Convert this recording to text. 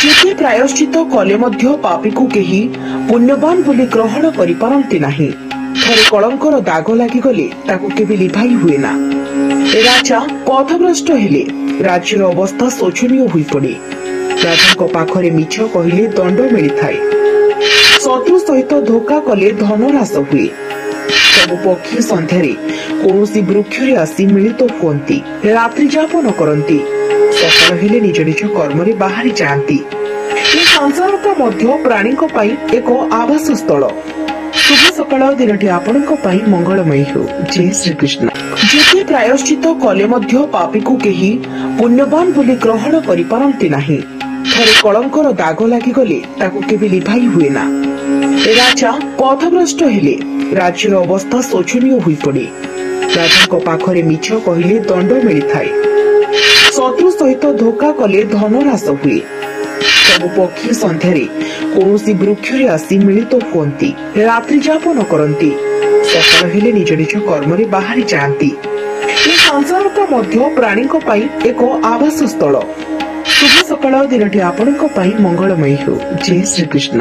जेते प्रायश्चित कले मध्य पापी को केही पुण्यवान बोली ग्रहण करि पारंती नाही। थरे कलंकर दाग लागि गले ताकू केबे लिभाई हुए ना। राजा पथभ्रष्ट हेले राज्यर अवस्था शोचनीय होई पड़े। राजा पाखरे मिछ कहिले दंड मिली थाए। शत्रु सहित धोखा कले धन ह्रास हुए। सब पक्षी संध्यारे कौनसी वृक्षरे आसी मिलित हुअन्ति, रात्रि जापन करन्ति, सकाळ हेले निज निज कर्म रे बाहरी जाती। संसार का मध्य प्राणी एक आवास स्थल। शुभ सकाळ दिनटी आपणक पई मंगलमय हो। जय श्री कृष्ण। जेते प्रायश्चित कले मध्य पापी को केही पुण्यवान बोली ग्रहण करि पारंती नाही। थरे कलंकर दाग लागि गले ताकू केबे लिभाई हुए ना। राजा पथभ्रष्ट हेले राज्यर अवस्था शोचनीय होई पड़े। राजा पाखरे मिछ कहिले दंड मिली थाए। शत्रु सहित धोखा कले धन ह्रास हुए। सब पक्षी संध्यारे कौनसी वृक्षरे आसी मिलित हुअन्ति, रात्रि जापन करन्ति, सकाळ हेले निज निज कर्म रे बाहरी जाती। संसार का मध्य प्राणी एक आवास स्थल। शुभ सकाळ दिनटी आपणक पई मंगलमय हो। जय श्री कृष्ण।